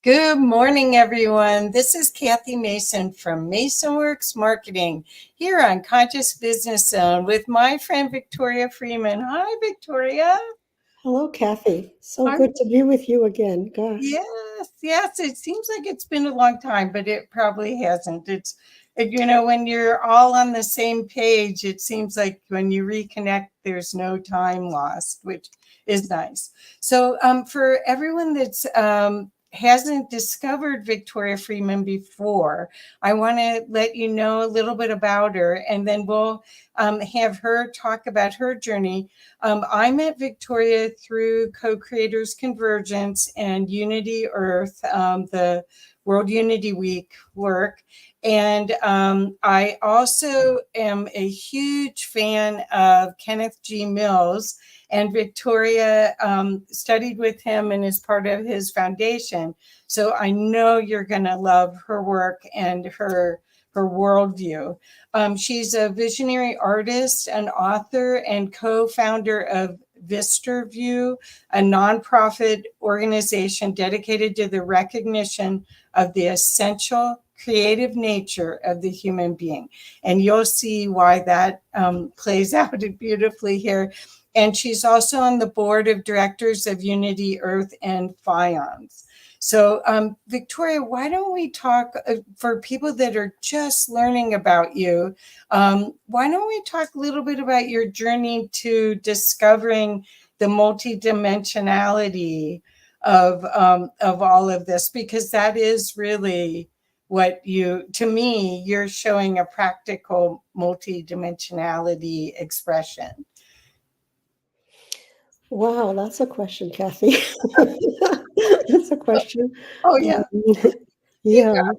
Good morning, everyone. This is Kathy Mason from MasonWorks Marketing here on Conscious Business Zone with my friend Victoria Friedman. Hi, Victoria. Hello, Kathy. So good to be with you again. Gosh. Yes. It seems like it's been a long time, but it probably hasn't. When you're all on the same page, it seems like when you reconnect, there's no time lost, which is nice. So for everyone that's hasn't discovered Victoria Friedman before, I want to let you know a little bit about her, and then we'll have her talk about her journey. I met Victoria through Co-Creators Convergence and Unity Earth, the World Unity Week work. And I also am a huge fan of Kenneth G. Mills, and Victoria studied with him and is part of his foundation. So I know you're going to love her work and her worldview. She's a visionary artist, an author, and co-founder of VistarView, a nonprofit organization dedicated to the recognition of the essential creative nature of the human being. And you'll see why that plays out beautifully here. And she's also on the board of directors of Unity Earth and FIONS. So, Victoria, why don't we talk for people that are just learning about you? Why don't we talk a little bit about your journey to discovering the multidimensionality of all of this? Because that is really what to me, you're showing a practical multidimensionality expression. Wow, that's a question, Kathy. That's a question. Oh, yeah. Yeah.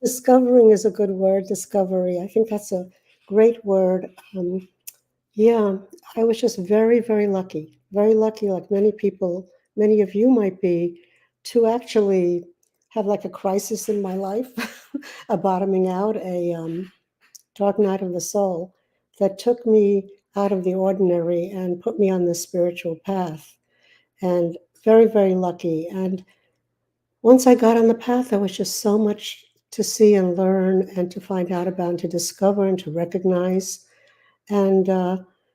Discovering is a good word, discovery. I think that's a great word. I was just very, very lucky, like many people, many of you might be, to actually have like a crisis in my life, a bottoming out, a dark night of the soul that took me out of the ordinary and put me on the spiritual path. And very, very lucky. And once I got on the path, there was just so much to see and learn and to find out about and to discover and to recognize. And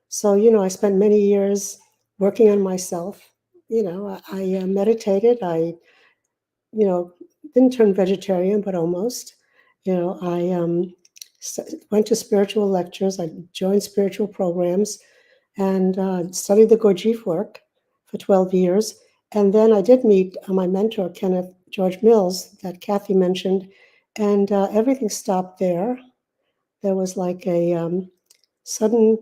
so, I spent many years working on myself. I meditated. I, didn't turn vegetarian, but almost. I went to spiritual lectures. I joined spiritual programs and studied the Gurdjieff work for 12 years. And then I did meet my mentor, Kenneth George Mills, that Kathy mentioned, and everything stopped there. There was like a sudden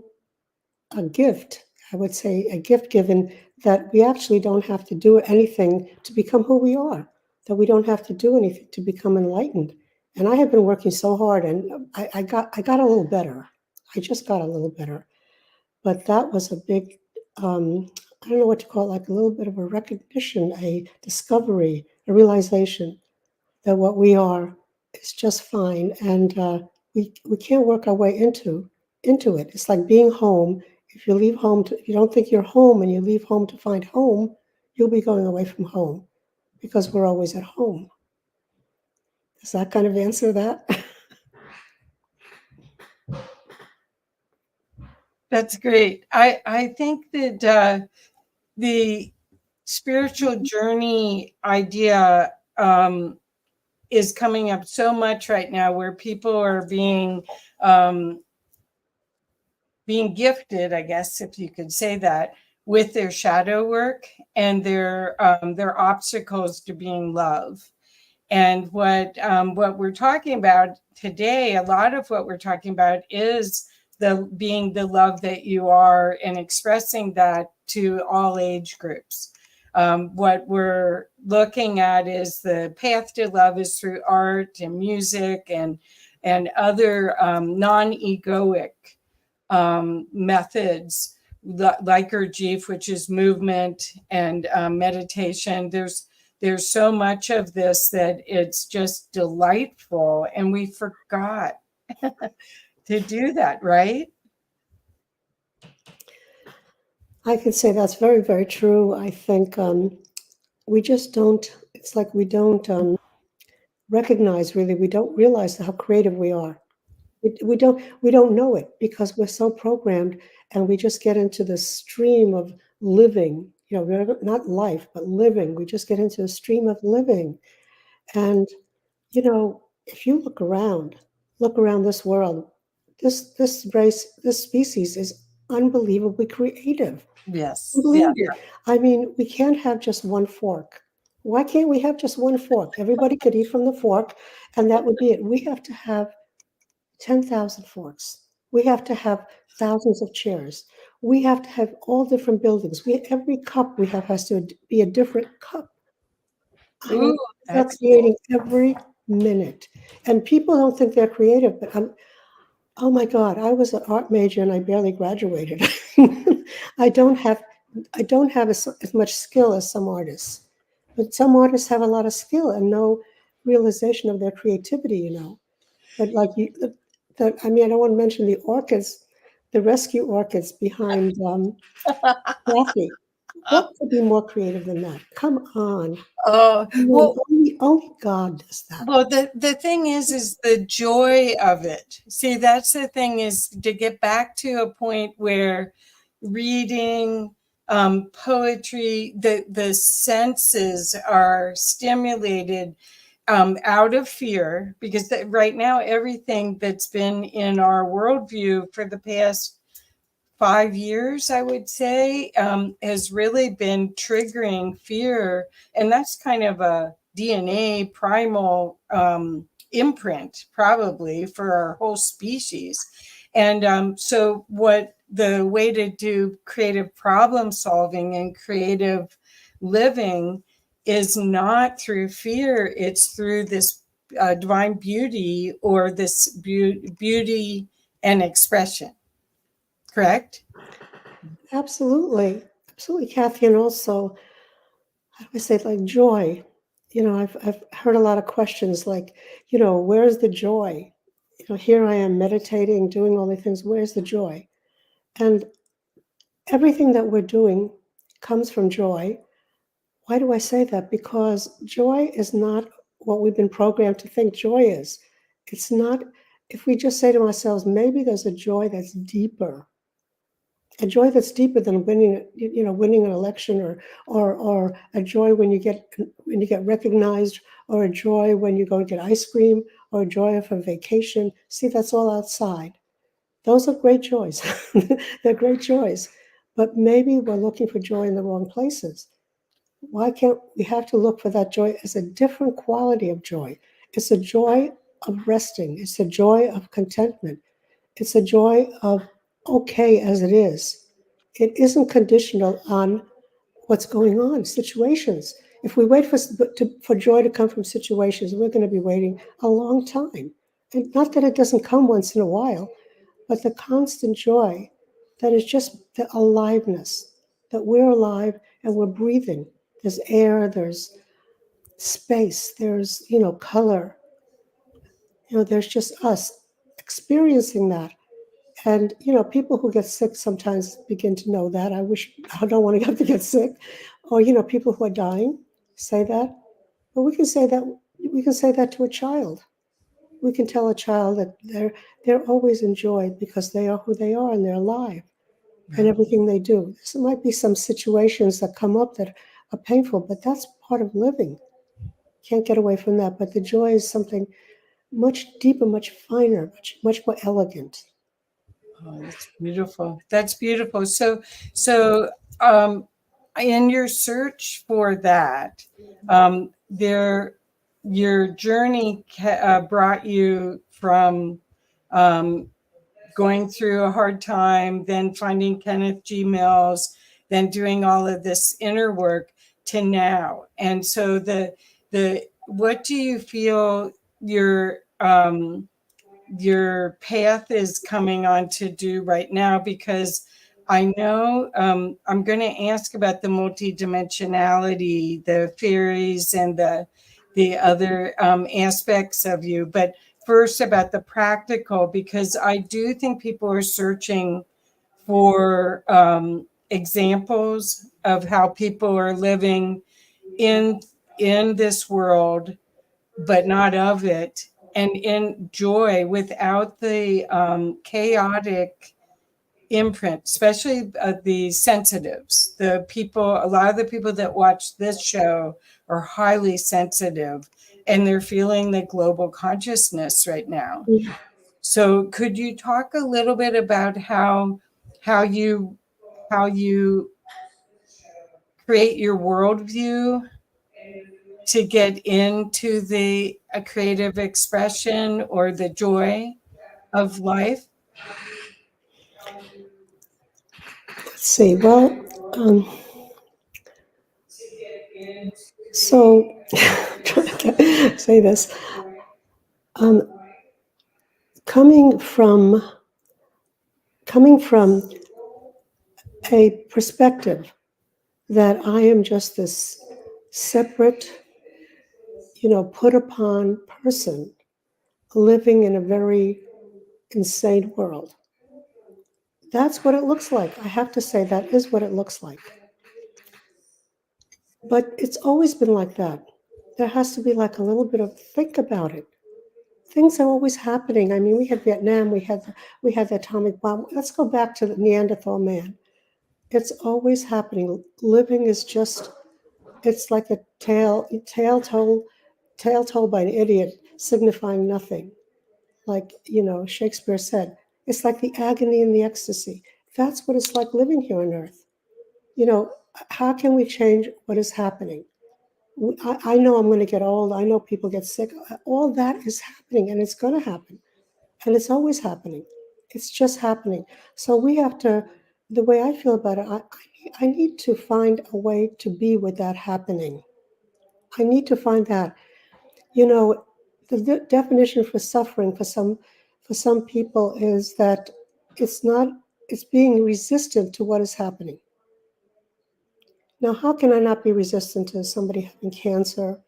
gift, I would say, a gift given that we actually don't have to do anything to become who we are, that we don't have to do anything to become enlightened. And I have been working so hard, and I got a little better. I just got a little better. But that was a big, I don't know what to call it, like a little bit of a recognition, a discovery, a realization that what we are is just fine. And we can't work our way into it. It's like being home. If you leave home, if you don't think you're home and you leave home to find home, you'll be going away from home because we're always at home. Does that kind of answer that? That's great. I think that the spiritual journey idea is coming up so much right now, where people are being gifted, I guess, if you could say that, with their shadow work and their obstacles to being love. And what we're talking about today, a lot of what we're talking about is being the love that you are and expressing that to all age groups. What we're looking at is the path to love is through art and music and other non-egoic methods like Gurdjieff, which is movement and meditation. There's so much of this that it's just delightful, and we forgot to do that, right? I can say that's very, very true. I think we just don't It's like we don't recognize, really, we don't realize how creative we are. We don't know it because we're so programmed, and we just get into the stream of living. We're not life, but living. We just get into a stream of living. And if you look around this world, this race, this species is unbelievably creative. Yes. Yeah. Unbelievable. I mean, we can't have just one fork. Why can't we have just one fork? Everybody could eat from the fork, and that would be it. We have to have 10,000 forks. We have to have thousands of chairs. We have to have all different buildings. Every cup we have has to be a different cup. I mean, Ooh, they're that's creating every minute. And people don't think they're creative, but oh my God, I was an art major and I barely graduated. I don't have as much skill as some artists, but some artists have a lot of skill and no realization of their creativity. But like I mean, I don't want to mention the orchids, the rescue orchids behind Kathy. What could be more creative than that? Come on. Oh, I mean, well, only God does that. well, the thing is the joy of it. See, that's the thing, is to get back to a point where reading, poetry, the senses are stimulated out of fear, because right now everything that's been in our worldview for the past 5 years, I would say, has really been triggering fear. And that's kind of a DNA primal imprint, probably, for our whole species. And so what the way to do creative problem solving and creative living is not through fear, it's through this divine beauty, or this beauty and expression. Correct? Absolutely. Absolutely, Kathy. And also, how do I say it, like joy? I've heard a lot of questions like, where's the joy? Here I am meditating, doing all the things. Where's the joy? And everything that we're doing comes from joy. Why do I say that? Because joy is not what we've been programmed to think joy is. It's not, if we just say to ourselves, maybe there's a joy that's deeper, a joy that's deeper than winning an election, or a joy when you get recognized, or a joy when you go and get ice cream, or a joy of a vacation. See, that's all outside. Those are great joys. They're great joys. But maybe we're looking for joy in the wrong places. Why can't we have to look for that joy as a different quality of joy? It's a joy of resting. It's a joy of contentment. It's a joy of okay as it is. It isn't conditional on what's going on, situations. If we wait for joy to come from situations, we're going to be waiting a long time. And not that it doesn't come once in a while, but the constant joy that is just the aliveness, that we're alive and we're breathing. There's air, there's space, there's, color. There's just us experiencing that. And, people who get sick sometimes begin to know that. I don't want to have to get sick. Or, people who are dying say that. But we can say that to a child. We can tell a child that they're always enjoyed because they are who they are and they're alive, and everything they do. There might be some situations that come up that are painful, but that's part of living. Can't get away from that. But the joy is something much deeper, much finer, much more elegant. Oh, that's beautiful. That's beautiful. So, in your search for that, your journey brought you from going through a hard time, then finding Kenneth G. Mills, then doing all of this inner work to now. And so what do you feel your path is coming on to do right now? Because I know I'm going to ask about the multidimensionality, the fairies, and the other aspects of you. But first, about the practical, because I do think people are searching for examples of how people are living in in this world, but not of it, and in joy without the chaotic imprint, especially the sensitives. The people, a lot of the people that watch this show are highly sensitive, and they're feeling the global consciousness right now. So could you talk a little bit about how you create your worldview to get into the creative expression or the joy of life? Let's see. Well, so trying to say this. Coming from a perspective that I am just this separate, put upon person living in a very insane world. That's what it looks like. I have to say that is what it looks like. But it's always been like that. There has to be like a little bit of think about it. Things are always happening. I mean, we had Vietnam, we had the atomic bomb. Let's go back to the Neanderthal man. It's always happening. Living is just, it's like a tale told by an idiot, signifying nothing. Like, Shakespeare said, it's like the agony and the ecstasy. That's what it's like living here on earth. How can we change what is happening? I know I'm going to get old. I know people get sick. All that is happening, and it's going to happen. And it's always happening. It's just happening. So we have to, the way I feel about it, I need to find a way to be with that happening. I need to find that. The definition for suffering for some people is that it's being resistant to what is happening. Now, how can I not be resistant to somebody having cancer?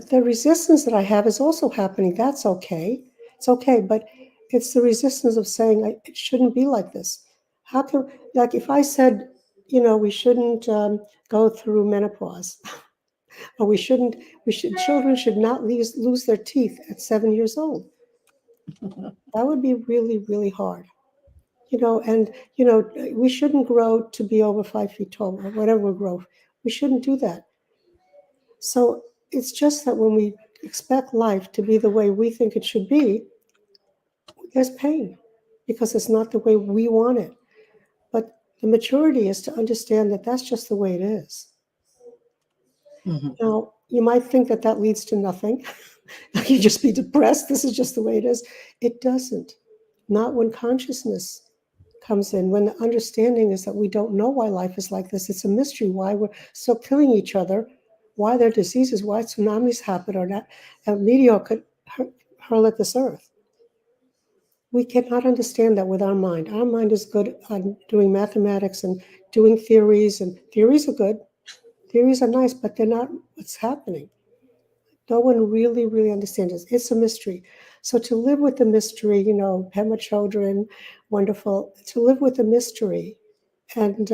The resistance that I have is also happening. That's okay. It's okay, but it's the resistance of saying it shouldn't be like this. How can, like, if I said, we shouldn't go through menopause, or children should not lose their teeth at 7 years old. That would be really, really hard. And we shouldn't grow to be over 5 feet tall or whatever growth. We shouldn't do that. So it's just that when we expect life to be the way we think it should be, there's pain because it's not the way we want it. But the maturity is to understand that that's just the way it is. Mm-hmm. Now, you might think that leads to nothing. You just be depressed. This is just the way it is. It doesn't. Not when consciousness comes in, when the understanding is that we don't know why life is like this. It's a mystery why we're still killing each other, why there are diseases, why tsunamis happen, or that a meteor could hurl at this earth. We cannot understand that with our mind. Our mind is good on doing mathematics and doing theories, and theories are good. Theories are nice, but they're not what's happening. No one really, really understands it. It's a mystery. So to live with the mystery, have my children, wonderful. To live with the mystery and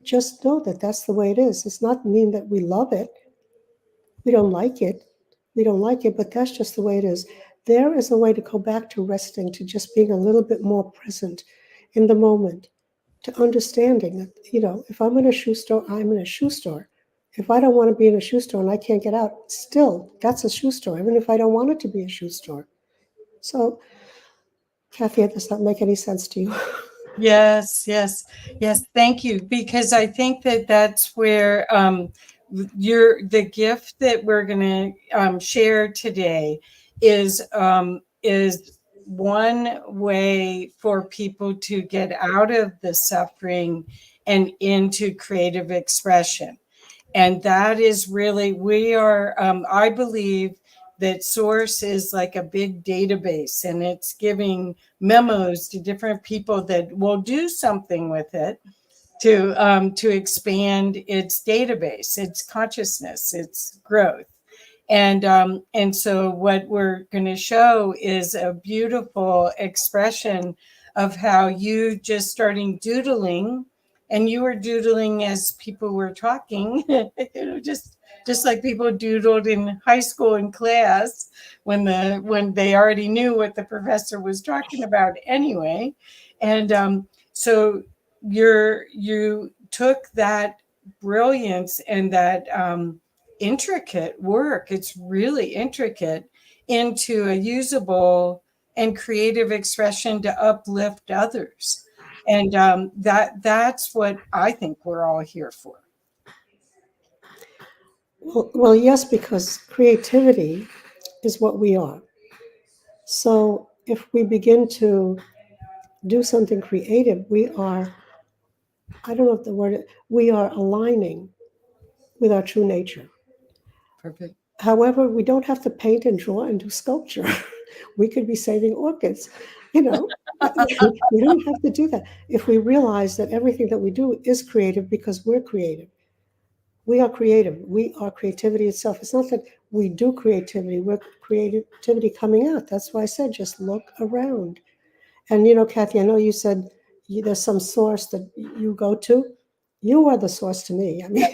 just know that that's the way it is. It's not mean that we love it. We don't like it. But that's just the way it is. There is a way to go back to resting, to just being a little bit more present in the moment, to understanding that, if I'm in a shoe store, I'm in a shoe store. If I don't want to be in a shoe store and I can't get out, still, that's a shoe store, even if I don't want it to be a shoe store. So, Kathy, does that make any sense to you? Yes. Thank you. Because I think that's where the gift that we're going to share today is one way for people to get out of the suffering and into creative expression. And that is really, we are, I believe that Source is like a big database, and it's giving memos to different people that will do something with it to expand its database, its consciousness, its growth. And so what we're going to show is a beautiful expression of how you just starting doodling and you were doodling as people were talking, just like people doodled in high school in class when they already knew what the professor was talking about anyway. And so you took that brilliance and that intricate work, it's really intricate, into a usable and creative expression to uplift others. And that's what I think we're all here for. Well, yes, because creativity is what we are. So if we begin to do something creative, we are, I don't know if the word, we are aligning with our true nature. Perfect. However, we don't have to paint and draw and do sculpture. We could be saving orchids, you know. We don't have to do that. If we realize that everything that we do is creative because we're creative. We are creative. We are creativity itself. It's not that we do creativity. We're creativity coming out. That's why I said just look around. And, you know, Kathy, I know you said there's some source that you go to. You are the source to me. I mean,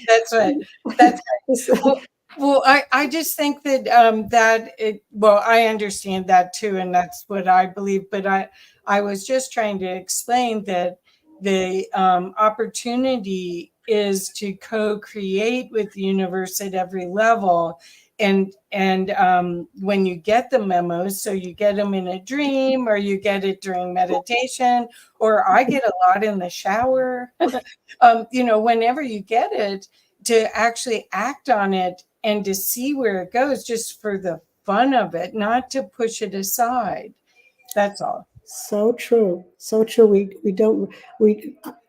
That's right. That's right. Well, I just think that I understand that too, and that's what I believe. But I was just trying to explain that the opportunity is to co-create with the universe at every level. And when you get the memos, so you get them in a dream, or you get it during meditation, or I get a lot in the shower. Whenever you get it, to actually act on it and to see where it goes, just for the fun of it, not to push it aside. That's all. So true. So true.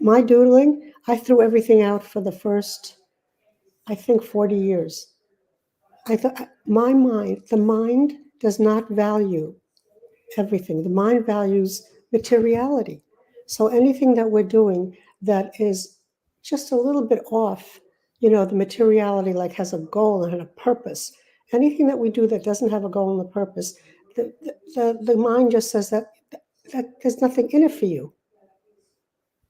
My doodling, I threw everything out for the first, I think, 40 years. I thought the mind does not value everything. The mind values materiality. So anything that we're doing that is just a little bit off, the materiality, like has a goal and a purpose. Anything that we do that doesn't have a goal and a purpose, the mind just says that there's nothing in it for you.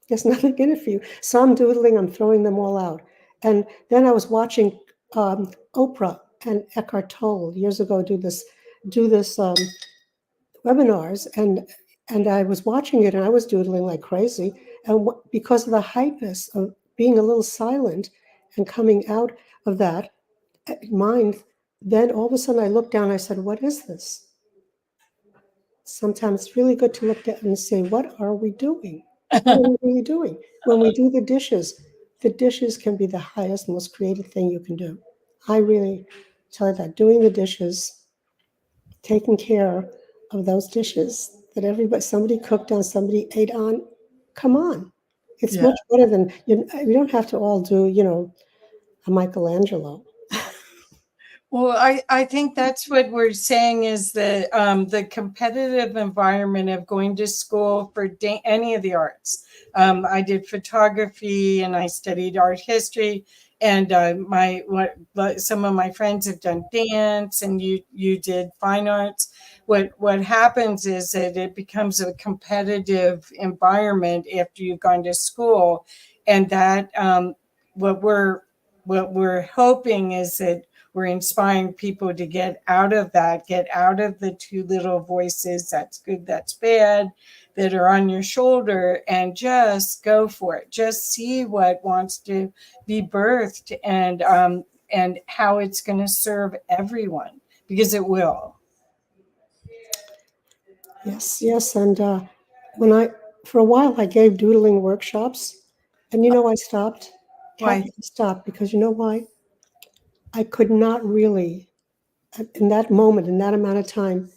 There's nothing in it for you. So I'm doodling, I'm throwing them all out. And then I was watching Oprah and Eckhart Tolle years ago do this webinars, and I was watching it, and I was doodling like crazy. And because of the hypeness of being a little silent and coming out of that mind, then all of a sudden I looked down, I said, what is this? Sometimes it's really good to look down and say, what are we doing? What are we really doing? When we do the dishes can be the highest, most creative thing you can do. I really tell you that, doing the dishes, taking care of those dishes that somebody cooked on, somebody ate on, come on. It's much better than, we don't have to all do, a Michelangelo. Well, I think that's what we're saying is the competitive environment of going to school for any of the arts. I did photography and I studied art history, and some of my friends have done dance, and you did fine arts. What happens is that it becomes a competitive environment after you've gone to school, and that what we're hoping is that we're inspiring people to get out of the two little voices, that's good, that's bad, that are on your shoulder, and just go for it. Just see what wants to be birthed, and how it's going to serve everyone, because it will. Yes. And for a while, I gave doodling workshops, and I stopped. Why? I stopped because you know why? I could not really, in that moment, in that amount of time,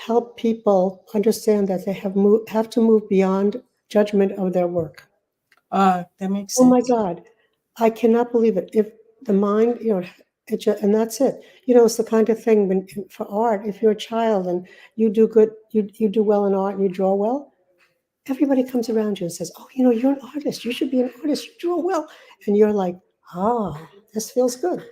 help people understand that they have to move beyond judgment of their work. That makes sense. Oh my God, I cannot believe it. If the mind, and that's it. It's the kind of thing for art, if you're a child and you do good, you do well in art and you draw well, everybody comes around you and says, oh, you're an artist. You should be an artist. You draw well. And you're like, this feels good.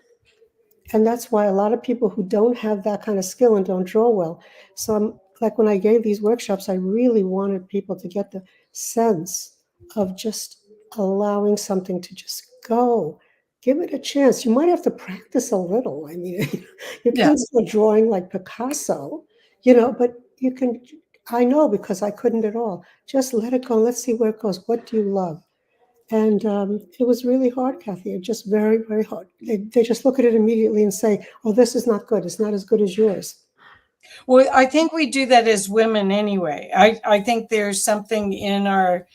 And that's why a lot of people who don't have that kind of skill and don't draw well. So like when I gave these workshops, I really wanted people to get the sense of just allowing something to just go. Give it a chance. You might have to practice a little. I mean, you Yeah. can't start drawing like Picasso, but you can. I know because I couldn't at all. Just let it go. Let's see where it goes. What do you love? And it was really hard, Kathy. It just very, very hard. They just look at it immediately and say, "Oh, this is not good. It's not as good as yours." Well, I think we do that as women anyway. I think there's something in our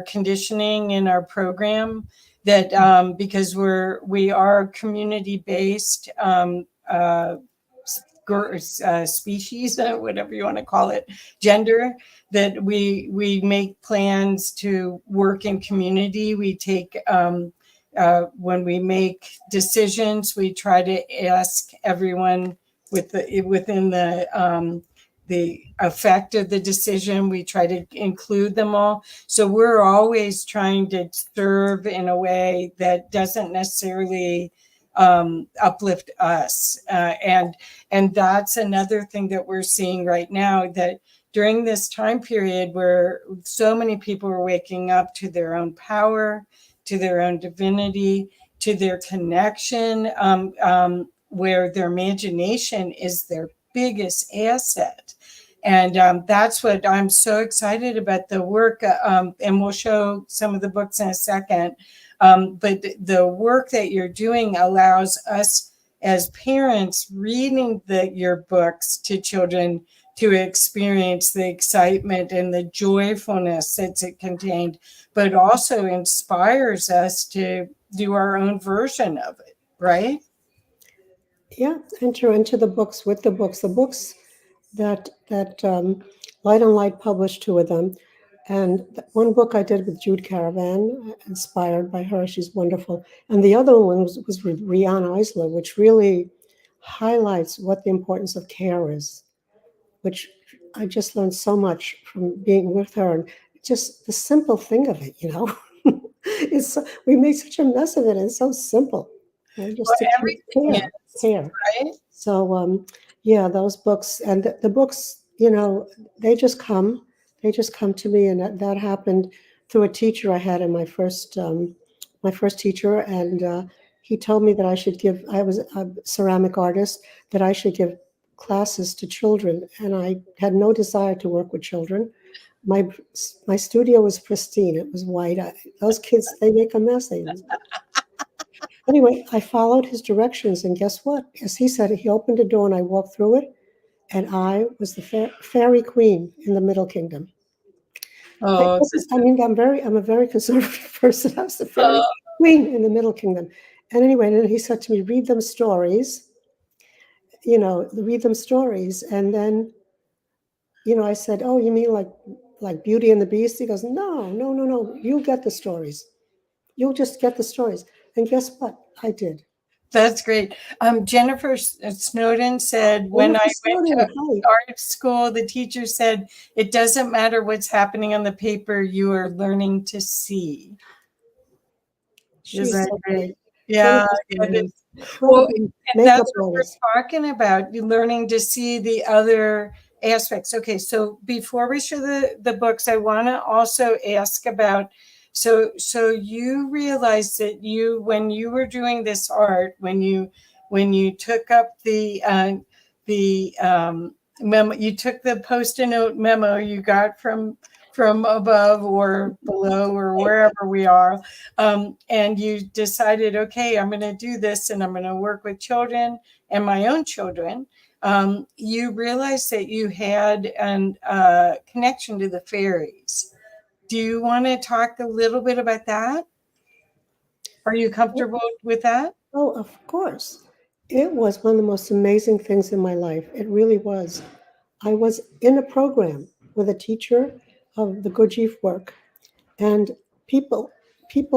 conditioning, in our program, that because we are community based species, whatever you want to call it, gender, that we make plans to work in community. We take when we make decisions, we try to ask everyone within the effect of the decision. We try to include them all. So we're always trying to serve in a way that doesn't necessarily uplift us. And that's another thing that we're seeing right now, that during this time period where so many people are waking up to their own power, to their own divinity, to their connection, where their imagination is their biggest asset. And that's what I'm so excited about the work. And we'll show some of the books in a second. But the work that you're doing allows us as parents reading your books to children to experience the excitement and the joyfulness that's it contained, but also inspires us to do our own version of it, right? Yeah, enter into the books with the books. The books that Light on Light published, two of them, and one book I did with Jude Caravan, inspired by her. She's wonderful, and the other one was with Rihanna Eisler, which really highlights what the importance of care is. Which I just learned so much from being with her, and just the simple thing of it. We make such a mess of it, and it's so simple. Just to everything care. Right? So, yeah, those books and the books, they just come to me, and that happened through a teacher I had in my first teacher, and he told me that I was a ceramic artist, that I should give classes to children, and I had no desire to work with children. My studio was pristine. It was white. Those kids, they make a mess. Anyway, I followed his directions, and guess what? As he said, he opened a door, and I walked through it, and I was the fairy queen in the Middle Kingdom. Oh, I'm a very conservative person. I was the fairy queen in the Middle Kingdom. And anyway, and he said to me, read them stories, And then, I said, oh, you mean like Beauty and the Beast? He goes, no. You'll get the stories. You'll just get the stories. And guess what? I did. that's great. Jennifer Snowden said, when I went to art school, the teacher said, it doesn't matter what's happening on the paper, you are learning to see. She's so great. Yeah. Well, and that's what we're talking about, learning to see the other aspects. Okay, so before we show the books, I want to also ask about, so you realized that when you were doing this art, when you took up the memo, you took the Post-it note memo you got from above or below or wherever we are, and you decided, okay, I'm going to do this, and I'm going to work with children and my own children. You realized that you had a connection to the fairies. Do you want to talk a little bit about that? Are you comfortable with that? Oh, of course. It was one of the most amazing things in my life. It really was. I was in a program with a teacher of the Gurdjieff work, and people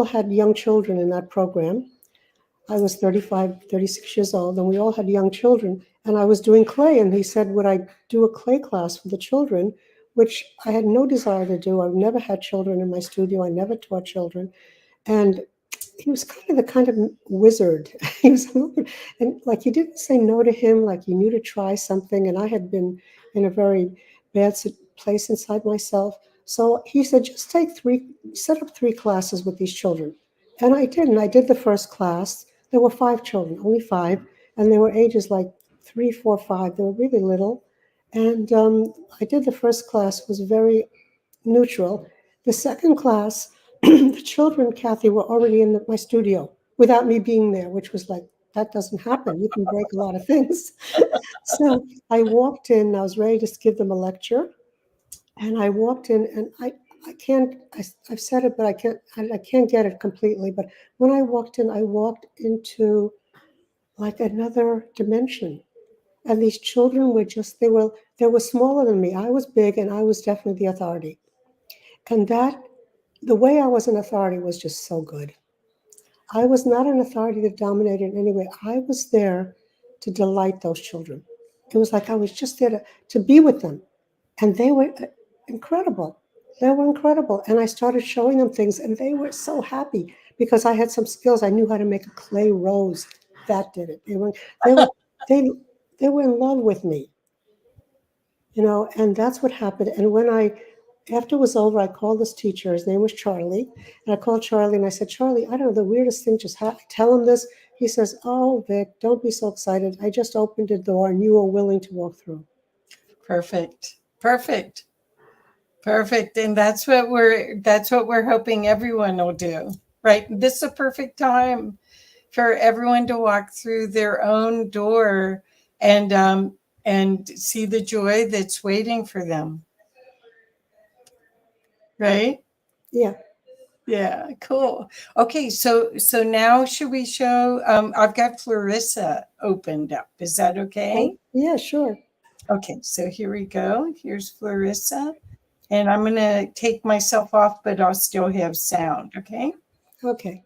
had young children in that program. I was 35, 36 years old, and we all had young children, and I was doing clay, and he said, would I do a clay class for the children, which I had no desire to do. I've never had children in my studio. I never taught children. And he was kind of wizard. He was, and like, you didn't say no to him, like you knew to try something. And I had been in a very bad place inside myself. So he said, just set up 3 classes with these children. And I did. And I did the first class. There were 5 children, only 5. And they were ages like 3, 4, 5. They were really little. And I did the first class, was very neutral. The second class, the children, Kathy, were already in my studio without me being there, which was like, that doesn't happen. You can break a lot of things. So I walked in, I was ready to give them a lecture. And I walked in, and I've said it, but I can't get it completely. But when I walked into like another dimension. And these children were they were smaller than me. I was big, and I was definitely the authority. And the way I was an authority was just so good. I was not an authority that dominated in any way. I was there to delight those children. It was like I was just there to be with them. And they were incredible. They were incredible. And I started showing them things, and they were so happy because I had some skills. I knew how to make a clay rose. That did it. They were in love with me, and that's what happened. And after it was over, I called this teacher. His name was Charlie. And I called Charlie and I said, Charlie, I don't know, the weirdest thing just happened. Tell him this. He says, oh, Vic, don't be so excited. I just opened the door and you were willing to walk through. Perfect. Perfect. Perfect. And that's what we're hoping everyone will do, right? This is a perfect time for everyone to walk through their own door and see the joy that's waiting for them. Right? Yeah. Yeah, cool. Okay, so now should we show I've got Florissa opened up. Is that okay? Yeah, sure. Okay, so here we go. Here's Florissa. And I'm going to take myself off, but I'll still have sound, okay? Okay.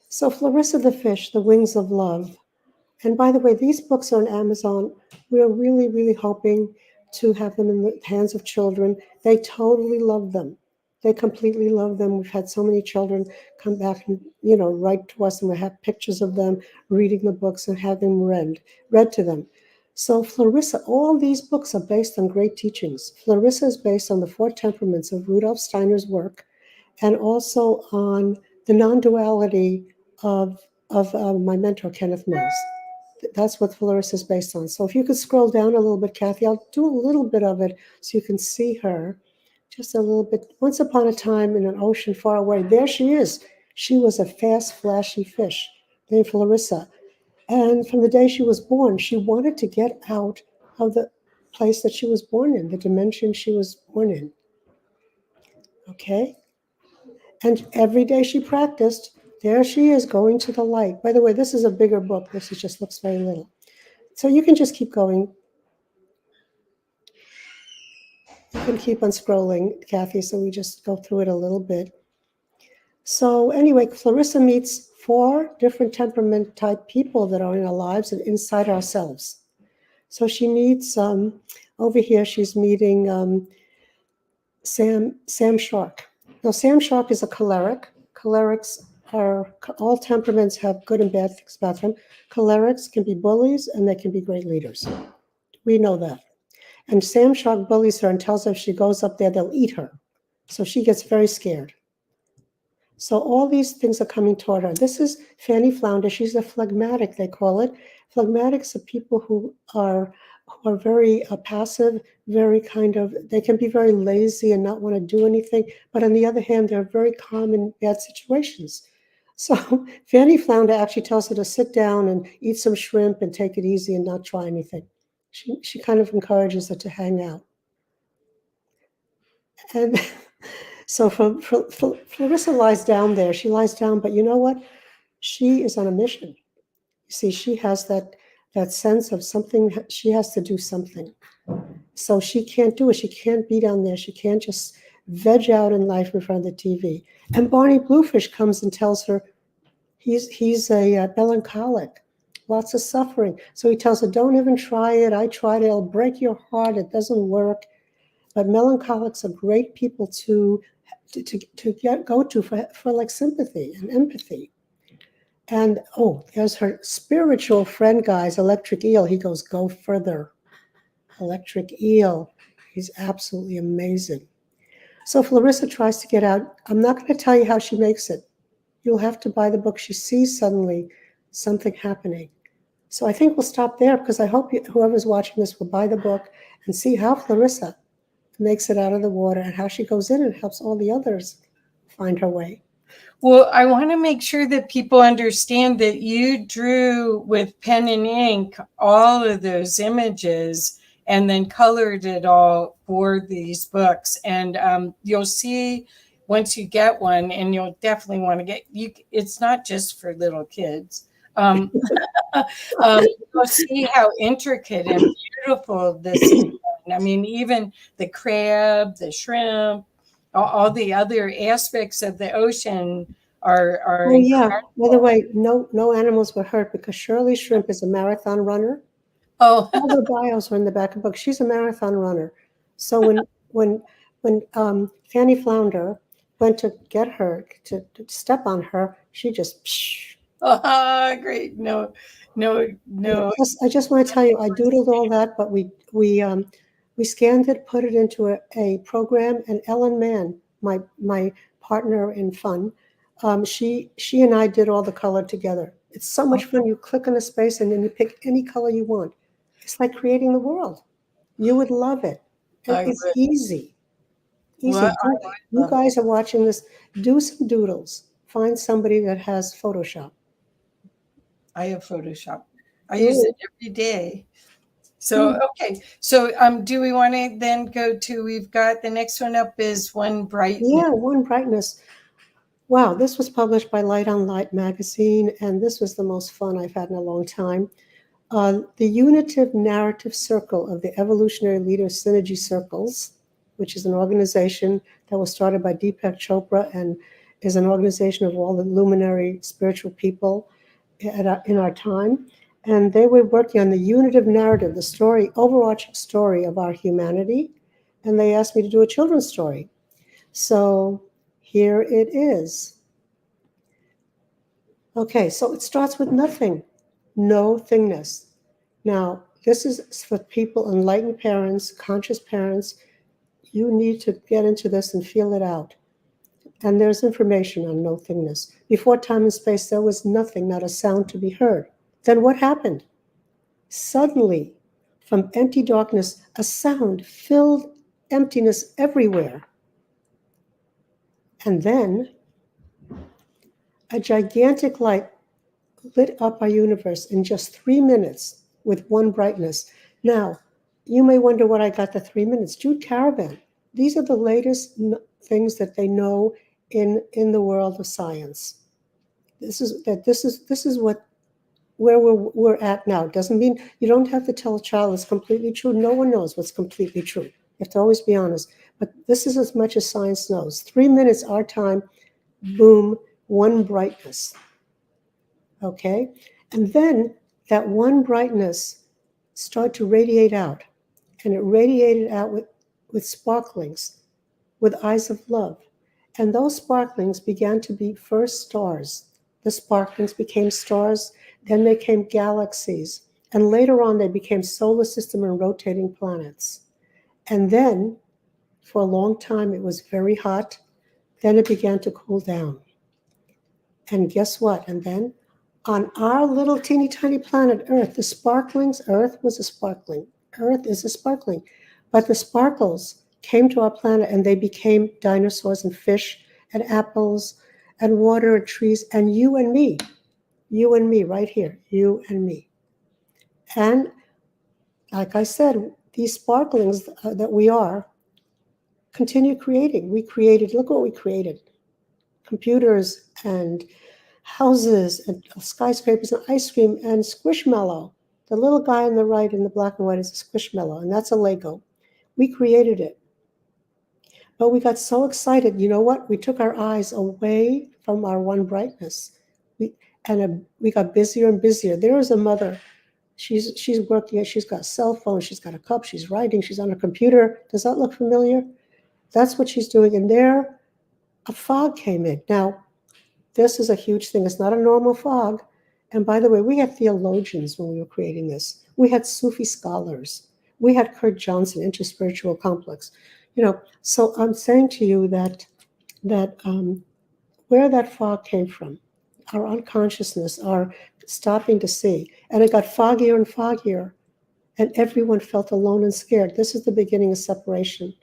So Florissa the Fish, The Wings of Love. And by the way, these books are on Amazon. We're really, really hoping to have them in the hands of children. They totally love them. They completely love them. We've had so many children come back and, write to us, and we have pictures of them reading the books and have them read to them. So Florissa, all these books are based on great teachings. Florissa is based on the 4 temperaments of Rudolf Steiner's work, and also on the non-duality of my mentor, Kenneth Mills. That's what Florissa is based on. So if you could scroll down a little bit, Kathy, I'll do a little bit of it so you can see her. Just a little bit. Once upon a time in an ocean far away, there she is. She was a fast, flashy fish named Florissa. And from the day she was born, she wanted to get out of the place that she was born in, the dimension she was born in. Okay? And every day she practiced, there she is going to the light. By the way, this is a bigger book. This just looks very little. So you can just keep going. You can keep on scrolling, Kathy, so we just go through it a little bit. So anyway, Florissa meets 4 different temperament type people that are in our lives and inside ourselves. So she meets, over here, she's meeting Sam Shark. Now, Sam Shark is a choleric. Cholerics all temperaments have good and bad things about them. Cholerics can be bullies and they can be great leaders. We know that. And Sam Shark bullies her and tells her if she goes up there, they'll eat her. So she gets very scared. So all these things are coming toward her. This is Fanny Flounder. She's a phlegmatic, they call it. Phlegmatics are people who are very passive, very they can be very lazy and not want to do anything. But on the other hand, they're very calm in bad situations. So Fanny Flounder actually tells her to sit down and eat some shrimp and take it easy and not try anything. She kind of encourages her to hang out. And so Florissa lies down there. She lies down, but you know what? She is on a mission. You see, she has that sense of something. She has to do something. So she can't do it. She can't be down there. She can't just veg out in life in front of the TV. And Barney Bluefish comes and tells her he's a melancholic, lots of suffering. So he tells her, don't even try it. I tried it. It'll break your heart. It doesn't work. But melancholics are great people to go to for like sympathy and empathy. And there's her spiritual friend, guys, Electric Eel. He goes, go further. Electric Eel. He's absolutely amazing. So Florissa tries to get out. I'm not going to tell you how she makes it. You'll have to buy the book. She sees suddenly something happening. So I think we'll stop there because I hope whoever's watching this will buy the book and see how Florissa makes it out of the water and how she goes in and helps all the others find her way. Well, I want to make sure that people understand that you drew with pen and ink all of those images and then colored it all for these books. And you'll see once you get one, and you'll definitely want to get you. It's not just for little kids. You'll see how intricate and beautiful this is. I mean, even the crab, the shrimp, all the other aspects of the ocean are Oh yeah. By the way, no animals were hurt because Shirley Shrimp is a marathon runner. Oh, All the bios are in the back of the book. She's a marathon runner. So when Fanny Flounder went to get her to step on her, she just. Psh. great. No. I just want to tell you, I doodled all that, but we scanned it, put it into a program, and Ellen Mann, my partner in fun, she and I did all the color together. It's so much fun. You click on a space and then you pick any color you want. It's like creating the world. You would love it. It's easy. Well, You guys are watching this. Do some doodles. Find somebody that has Photoshop. I have Photoshop. I use it every day. So, okay. So, do we want to then go to, we've got the next one up is One Brightness. Yeah, One Brightness. Wow, this was published by Light on Light magazine, and this was the most fun I've had in a long time. The Unitive Narrative Circle of the Evolutionary Leaders Synergy Circles, which is an organization that was started by Deepak Chopra and is an organization of all the luminary spiritual people in our time. And they were working on the unitive narrative, the story, overarching story of our humanity. And they asked me to do a children's story. So here it is. Okay, so it starts with nothing, no thingness. Now, this is for people, enlightened parents, conscious parents. You need to get into this and feel it out. And there's information on no thingness. Before time and space, there was nothing, not a sound to be heard. Then what happened? Suddenly, from empty darkness, a sound filled emptiness everywhere. And then a gigantic light lit up our universe in just 3 minutes with one brightness. Now, you may wonder what I got the 3 minutes. Jude Caravan. These are the latest things that they know in the world of science. This is where we're at now. It doesn't mean you don't have to tell a child it's completely true. No one knows what's completely true. You have to always be honest. But this is as much as science knows. 3 minutes, our time, boom, one brightness. Okay? And then that one brightness started to radiate out. And it radiated out with sparklings, with eyes of love. And those sparklings began to be first stars. The sparklings became stars, then they became galaxies. And later on, they became solar system and rotating planets. And then, for a long time, it was very hot. Then it began to cool down. And guess what? And then, on our little teeny tiny planet Earth, the sparklings, Earth was a sparkling. Earth is a sparkling. But the sparkles came to our planet and they became dinosaurs and fish and apples and water and trees and you and me right here, you and me. And like I said, these sparklings that we are continue creating. We created, look what we created. Computers and houses and skyscrapers and ice cream and Squishmallow. The little guy on the right in the black and white is a Squishmallow, and that's a Lego. We created it. But we got so excited. You know what? We took our eyes away from our one brightness. We got busier and busier. There is a mother. She's working. She's got a cell phone. She's got a cup. She's writing. She's on a computer. Does that look familiar? That's what she's doing. And there, a fog came in. Now, this is a huge thing. It's not a normal fog. And by the way, we had theologians when we were creating this. We had Sufi scholars. We had Kurt Johnson, Interspiritual Complex. So I'm saying to you that where that fog came from, our unconsciousness, our stopping to see, and it got foggier and foggier, and everyone felt alone and scared. This is the beginning of separation.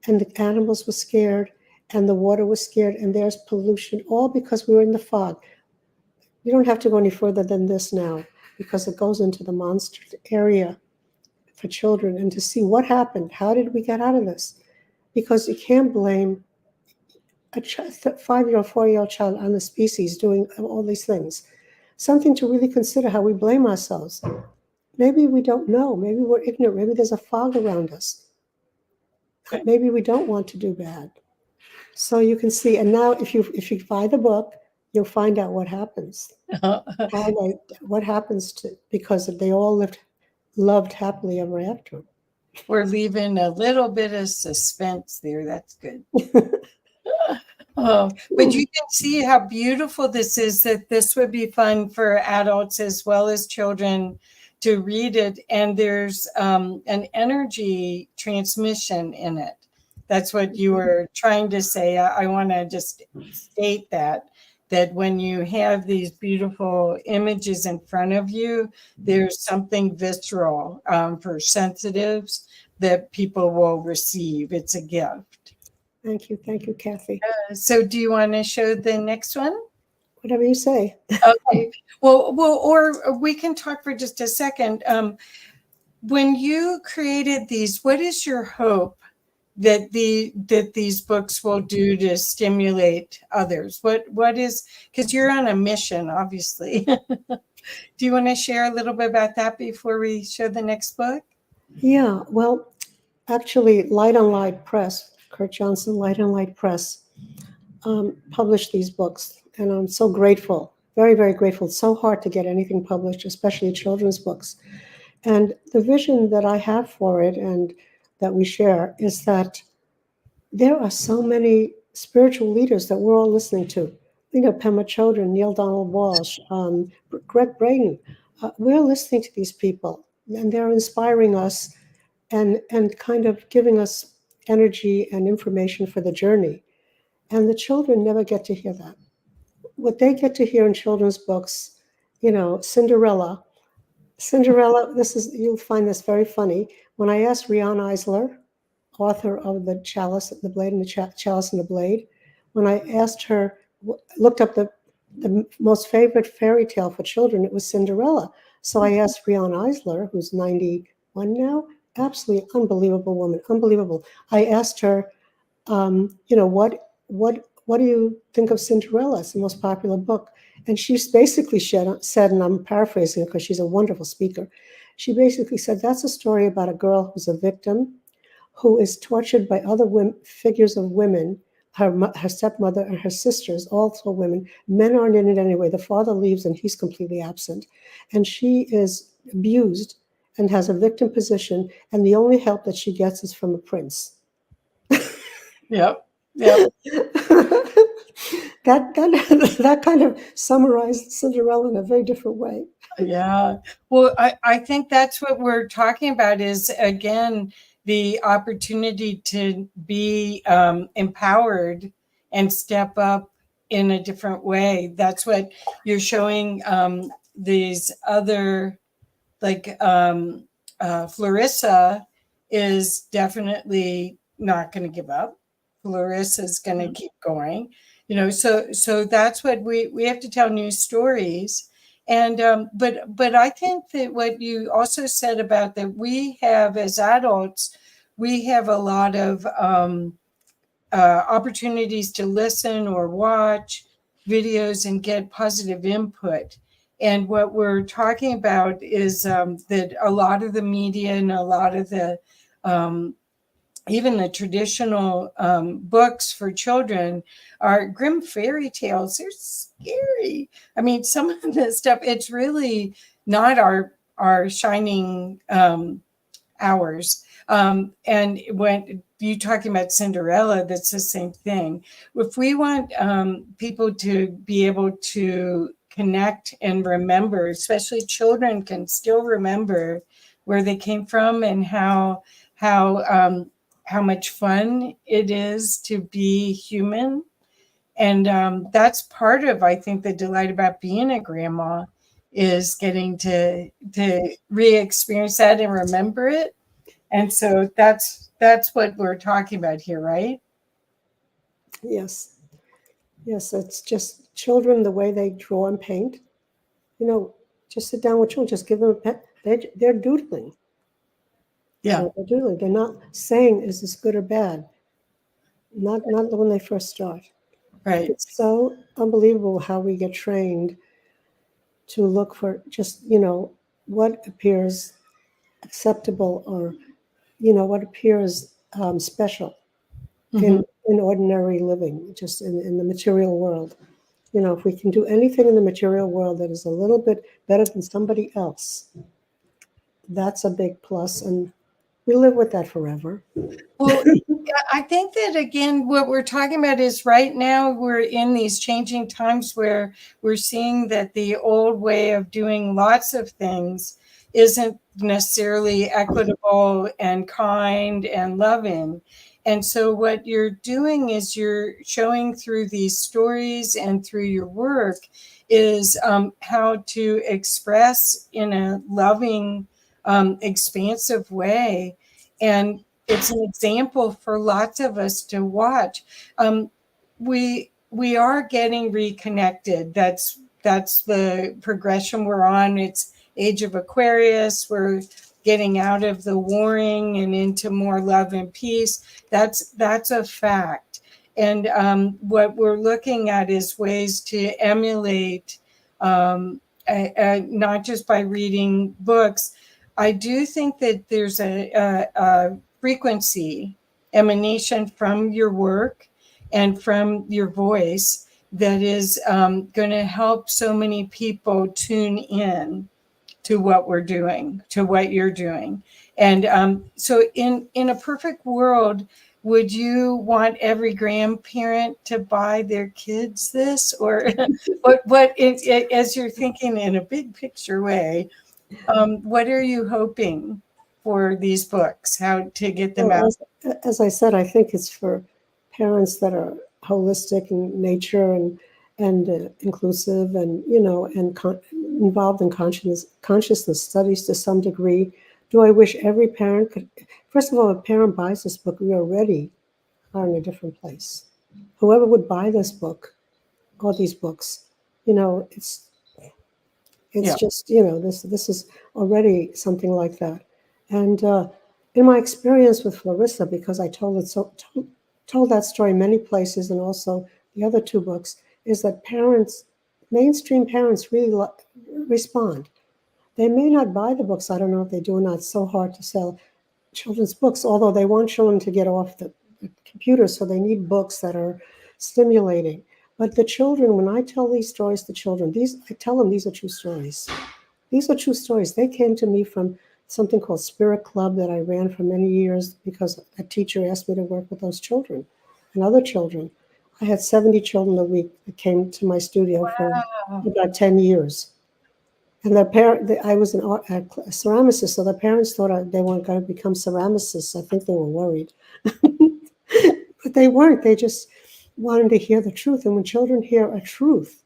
And the animals were scared, and the water was scared, and there's pollution, all because we were in the fog. You don't have to go any further than this now, because it goes into the monster area for children, and to see what happened. How did we get out of this? Because you can't blame a 5-year-old, 4-year-old child on the species doing all these things. Something to really consider, how we blame ourselves. Maybe we don't know. Maybe we're ignorant. Maybe there's a fog around us. Maybe we don't want to do bad. So you can see, and now if you buy the book, you'll find out what happens. What happens because they all loved happily ever after. We're leaving a little bit of suspense there. That's good. But you can see how beautiful this is, that this would be fun for adults as well as children to read it. And there's an energy transmission in it. That's what you were trying to say. I want to just state that when you have these beautiful images in front of you, there's something visceral for sensitives that people will receive. It's a gift. Thank you, Kathy. So do you want to show the next one? Whatever you say. Okay. Well, or we can talk for just a second. When you created these, what is your hope that these books will do to stimulate others? What is, because you're on a mission, obviously. Do you want to share a little bit about that before we show the next book? Yeah, well, actually, Light on Light Press, Kurt Johnson, Light on Light Press, published these books. And I'm so grateful, very, very grateful. It's so hard to get anything published, especially children's books. And the vision that I have for it and that we share is that there are so many spiritual leaders that we're all listening to. Pema Chodron, Neil Donald Walsh, Greg Braden. We're listening to these people, and they're inspiring us and kind of giving us energy and information for the journey. And the children never get to hear that. What they get to hear in children's books, Cinderella, you'll find this very funny. When I asked Rian Eisler, author of The Chalice, the Blade and the Chalice and the Blade, when I asked her, looked up the most favorite fairy tale for children, it was Cinderella. So I asked Rian Eisler, who's 91 now, absolutely unbelievable woman, unbelievable. I asked her, what do you think of Cinderella? It's the most popular book. And she basically said, and I'm paraphrasing it because she's a wonderful speaker, she basically said, that's a story about a girl who's a victim, who is tortured by other figures of women, her stepmother and her sisters, also women. Men aren't in it anyway. The father leaves and he's completely absent. And she is abused and has a victim position. And the only help that she gets is from a prince. Yep. That kind of summarized Cinderella in a very different way. Yeah. Well, I think that's what we're talking about is, again, the opportunity to be empowered and step up in a different way. That's what you're showing these other, like Florissa is definitely not going to give up. Florissa is going to keep going. So that's what we have to tell new stories. And but I think that what you also said about that we have as adults, we have a lot of opportunities to listen or watch videos and get positive input. And what we're talking about is that a lot of the media and a lot of the even the traditional books for children are grim fairy tales. They're scary. I mean, some of this stuff, it's really not our shining hours. And when you talking about Cinderella, that's the same thing. If we want people to be able to connect and remember, especially children can still remember where they came from and how how much fun it is to be human. And that's part of, I think, the delight about being a grandma is getting to re-experience that and remember it. And so that's what we're talking about here, right? Yes. Yes, it's just children, the way they draw and paint. You know, just sit down with children, just give them a pen. They're doodling. Yeah, They're doodling. They're not saying, is this good or bad? Not when they first start. right. It's so unbelievable how we get trained to look for just, what appears acceptable or, what appears special Mhm. in ordinary living, just in the material world. If we can do anything in the material world that is a little bit better than somebody else, that's a big plus, and we live with that forever. Well, I think that, again, what we're talking about is right now we're in these changing times where we're seeing that the old way of doing lots of things isn't necessarily equitable and kind and loving. And so what you're doing is you're showing through these stories and through your work is how to express in a loving, expansive way. And it's an example for lots of us to watch. We are getting reconnected. That's the progression we're on. It's age of Aquarius. We're getting out of the warring and into more love and peace. That's a fact. And what we're looking at is ways to emulate, not just by reading books. I do think that there's a frequency emanation from your work and from your voice that is going to help so many people tune in to what we're doing, to what you're doing. And so in a perfect world, would you want every grandparent to buy their kids this? Or as you're thinking in a big picture way, what are you hoping for these books? How to get them Well, out? as I said, I think it's for parents that are holistic in nature and inclusive and involved in consciousness studies to some degree. Do I wish every parent could? First of all, if a parent buys this book, we already are in a different place. Whoever would buy this book or these books, it's Yeah. just this is already something like that. And in my experience with Florissa, because I told that story many places, and also the other two books, is that mainstream parents really respond. They may not buy the books. I don't know if they do or not. It's so hard to sell children's books, although they want children to get off the computer, so they need books that are stimulating. But the children, when I tell these stories to children, I tell them these are true stories. These are true stories. They came to me from something called Spirit Club that I ran for many years because a teacher asked me to work with those children and other children. I had 70 children a week that came to my studio for about 10 years. And I was a ceramicist, so their parents thought they weren't going to become ceramicists. I think they were worried. But they weren't. They just wanted to hear the truth. And when children hear a truth,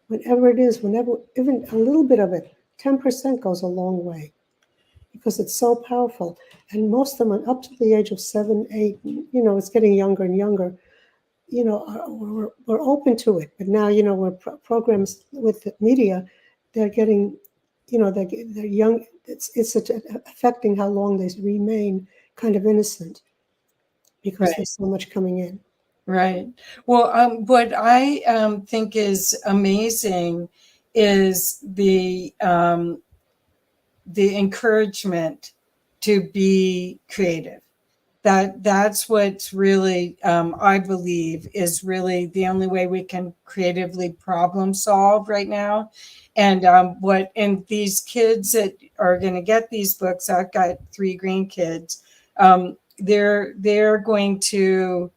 whenever it is, even a little bit of it, 10% goes a long way because it's so powerful. And most of them are up to the age of 7, 8, it's getting younger and younger, we're open to it. But now, we're programs with the media, they're getting, they're young. It's affecting how long they remain kind of innocent because Right. there's so much coming in. Right. Well, what I think is amazing is the encouragement to be creative. That's what's really, I believe, is really the only way we can creatively problem solve right now. And these kids that are going to get these books, I've got 3 grandkids. They're going to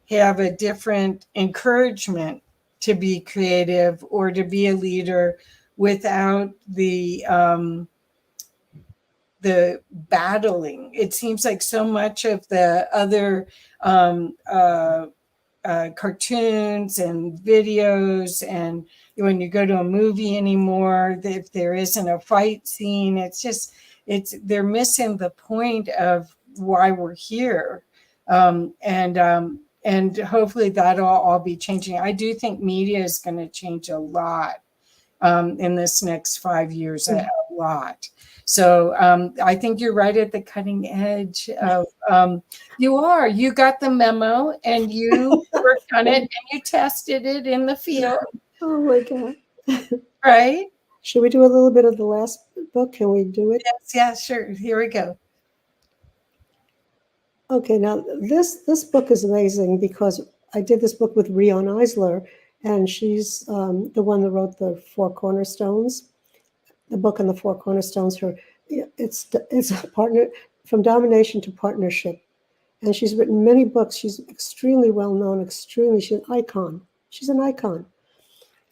have a different encouragement to be creative or to be a leader without the the battling. It seems like so much of the other cartoons and videos, and when you go to a movie anymore, if there isn't a fight scene, they're missing the point of why we're here. And hopefully that'll all be changing. I do think media is going to change a lot in this next 5 years, a lot. So I think you're right at the cutting edge of, you got the memo and you worked on it and you tested it in the field. Oh my God. Right? Should we do a little bit of the last book? Can we do it? Yes, yeah, sure. Here we go. Okay, now this book is amazing because I did this book with Rion Eisler, and she's the one that wrote the Four Cornerstones, the book on the Four Cornerstones. It's a partner from domination to partnership, and she's written many books. She's extremely well known. She's an icon. She's an icon,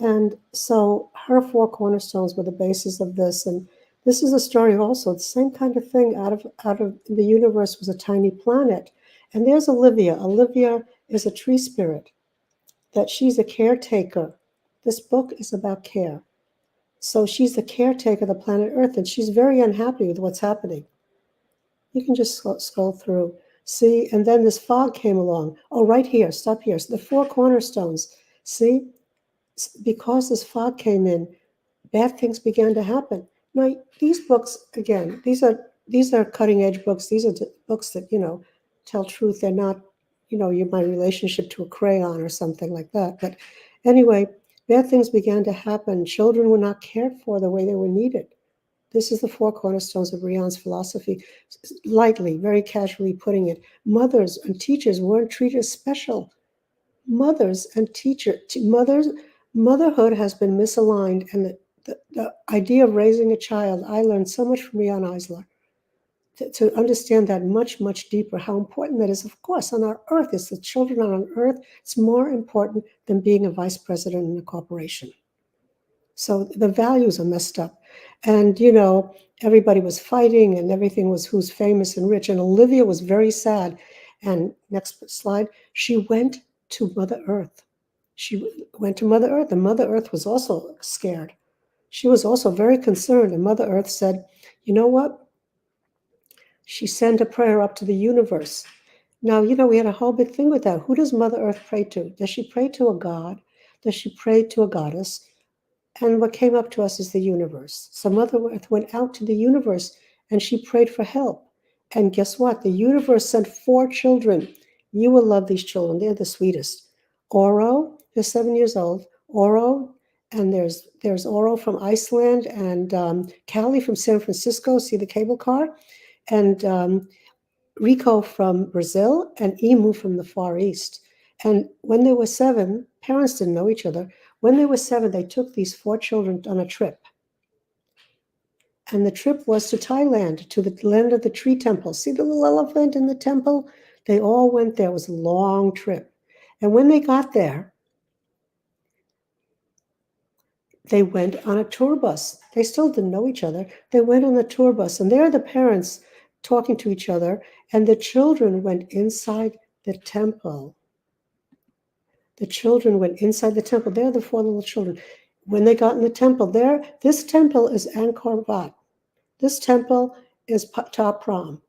and so her Four Cornerstones were the basis of this. And this is a story also, the same kind of thing. Out of the universe was a tiny planet. And there's Olivia. Olivia is a tree spirit, that she's a caretaker. This book is about care. So she's the caretaker of the planet Earth, and she's very unhappy with what's happening. You can just scroll through. See, and then this fog came along. Oh, right here, stop here. So the Four Cornerstones. See, because this fog came in, bad things began to happen. Now, these books, again, these are cutting edge books. These are books that, tell truth. They're not, my relationship to a crayon or something like that. But anyway, bad things began to happen. Children were not cared for the way they were needed. This is the Four Cornerstones of Rion's philosophy, lightly, very casually putting it. Mothers and teachers weren't treated as special. Mothers and motherhood has been misaligned, and the idea of raising a child, I learned so much from Rion Eisler to understand that much, much deeper, how important that is. Of course, on our earth, it's the children on earth. It's more important than being a vice president in a corporation. So the values are messed up. And, everybody was fighting and everything was who's famous and rich. And Olivia was very sad. And next slide, she went to Mother Earth. She went to Mother Earth, and Mother Earth was also scared. She was also very concerned, and Mother Earth said, you know what? She sent a prayer up to the universe. Now, we had a whole big thing with that. Who does Mother Earth pray to? Does she pray to a god? Does she pray to a goddess? And what came up to us is the universe. So Mother Earth went out to the universe, and she prayed for help. And guess what? The universe sent 4 children. You will love these children. They're the sweetest. Oro, they're 7 years old. Oro, and there's Oro from Iceland, and Callie from San Francisco, see the cable car, and Rico from Brazil, and Emu from the Far East. And when they were 7, parents didn't know each other. When they were 7, they took these 4 children on a trip. And the trip was to Thailand, to the land of the tree temple. See the little elephant in the temple? They all went there. It was a long trip. And when they got there, they went on a tour bus. They still didn't know each other. They went on a tour bus, and there are the parents talking to each other, and the children went inside the temple. The children went inside the temple. They're the 4 little children. When they got in the temple, this temple is Angkor Wat. This temple is Ta Prohm.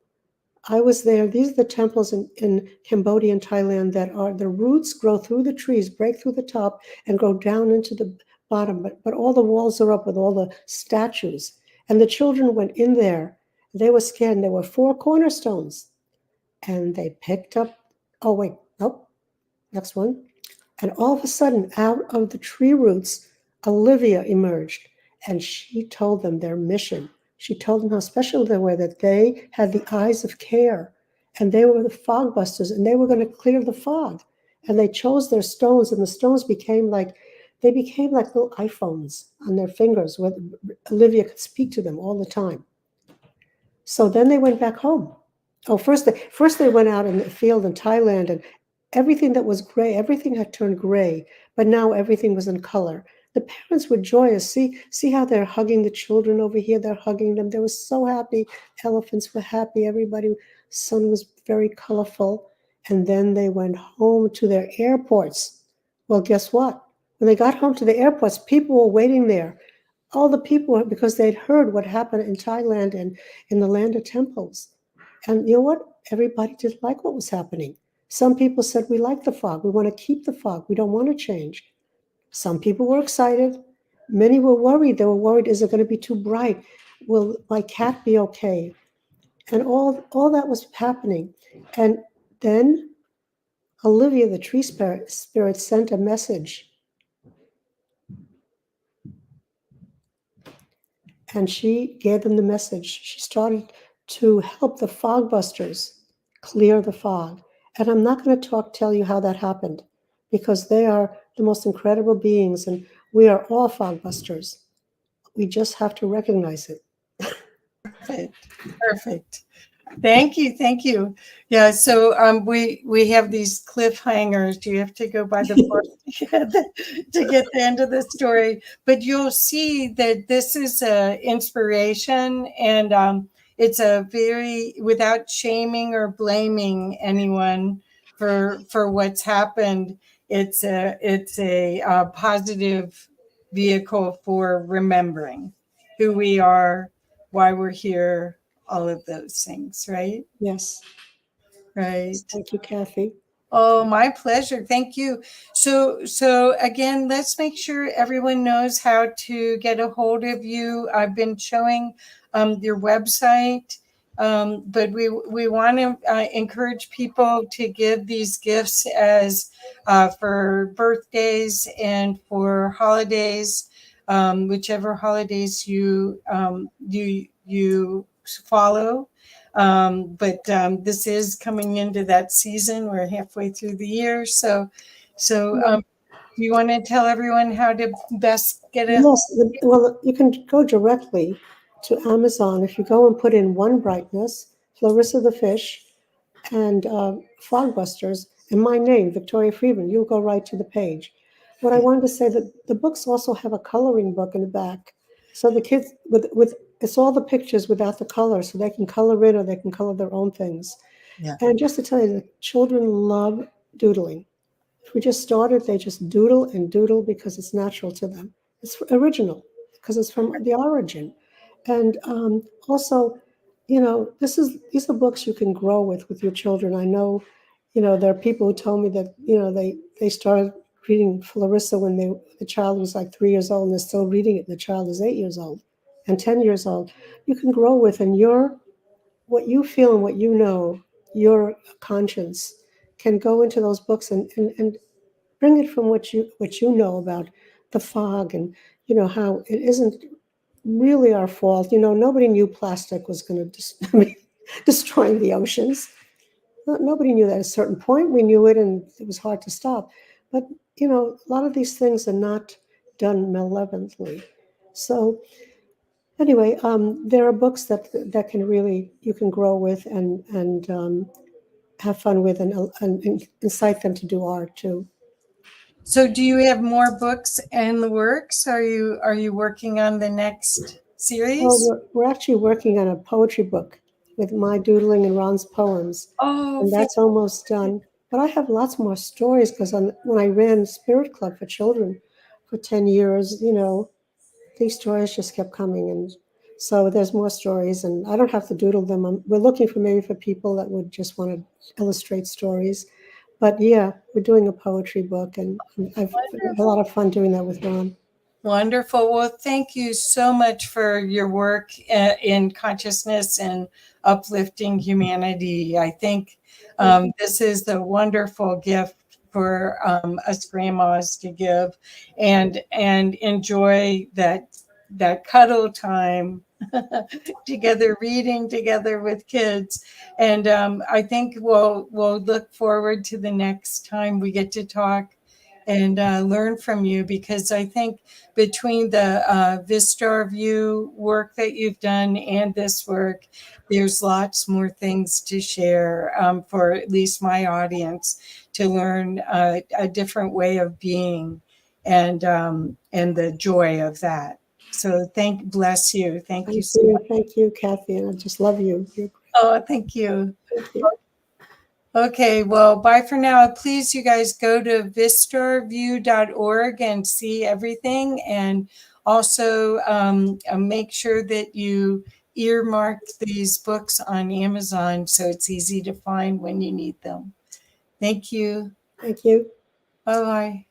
I was there. These are the temples in Cambodia and Thailand that are, the roots grow through the trees, break through the top, and go down into the bottom. But all the walls are up with all the statues. And the children went in there. They were scared. And there were 4 cornerstones. And they picked up, oh, wait, nope, next one. And all of a sudden, out of the tree roots, Olivia emerged. And she told them their mission. She told them how special they were, that they had the eyes of care. And they were the fog busters, and they were going to clear the fog. And they chose their stones, and the stones became like little iPhones on their fingers, where Olivia could speak to them all the time. So then they went back home. Oh, first they went out in the field in Thailand, and everything that was gray, everything had turned gray, but now everything was in color. the parents were joyous. See how they're hugging the children over here. They're hugging them. They were so happy. Elephants were happy. Everybody, sun was very colorful. And then they went home to their airports. Well, guess what? When they got home to the airports, people were waiting there. All the people, because they'd heard what happened in Thailand and in the land of temples. And you know what? Everybody didn't like what was happening. Some people said, we like the fog. We want to keep the fog. We don't want to change. Some people were excited. Many were worried. They were worried, is it going to be too bright? Will my cat be okay? And all that was happening. And then Olivia, the tree spirit, sent a message. And she gave them the message. She started to help the fog busters clear the fog. And I'm not going to tell you how that happened, because they are the most incredible beings, and we are all fog busters. We just have to recognize it. Perfect. Thank you. Yeah, so we have these cliffhangers. You have to go by the book to get the end of the story. But you'll see that this is an inspiration, and it's a very, without shaming or blaming anyone for what's happened. It's a positive vehicle for remembering who we are, why we're here, all of those things, right? Yes. Right. Thank you, Kathy. Oh, my pleasure. Thank you. So again, let's make sure everyone knows how to get a hold of you. I've been showing your website, but we want to encourage people to give these gifts as for birthdays and for holidays, whichever holidays you follow. But this is coming into that season. We're halfway through the year. So do you want to tell everyone how to best get it? Yes, well, you can go directly to Amazon. If you go and put in One Brightness, Florissa the Fish, and Fogbusters, and my name, Victoria Friedman, you'll go right to the page. What I wanted to say, that the books also have a coloring book in the back. So the kids, with it's all the pictures without the color, so they can color it or they can color their own things. Yeah. And just to tell you, the children love doodling. If we just started, they just doodle and doodle because it's natural to them. It's original because it's from the origin. And also, these are books you can grow with your children. I know, there are people who told me that, they started reading Florissa when the child was like 3 years old, and they're still reading it. The child is 8 years old and 10 years old. You can grow with, and what you feel and what you know, your conscience can go into those books and bring it from what you know about the fog, and how it isn't really our fault. Nobody knew plastic was going to destroying the oceans. Nobody knew that at a certain point. We knew it, and it was hard to stop. But a lot of these things are not done malevolently. So anyway, there are books that can really, you can grow with and have fun with, and incite them to do art too. So do you have more books in the works? Are you working on the next series? Well, we're actually working on a poetry book with my doodling and Ron's poems. Oh, and that's almost done. But I have lots more stories, because when I ran Spirit Club for children for 10 years, these stories just kept coming. And so there's more stories, and I don't have to doodle them. We're looking for people that would just want to illustrate stories. But yeah, we're doing a poetry book, and I've had a lot of fun doing that with Ron. Wonderful. Well, thank you so much for your work in consciousness and uplifting humanity. I think this is a wonderful gift for us grandmas to give, and enjoy that cuddle time together, reading together with kids. And I think we'll look forward to the next time we get to talk and learn from you, because I think between the VistarView work that you've done and this work, there's lots more things to share for at least my audience, to learn a different way of being and the joy of that. So bless you. Thank you so much. Thank you, Kathy. And I just love you. Oh, thank you. Thank you. Okay, well, bye for now. Please, you guys go to VistarView.org and see everything. And also make sure that you earmark these books on Amazon so it's easy to find when you need them. Thank you. Thank you. Bye-bye.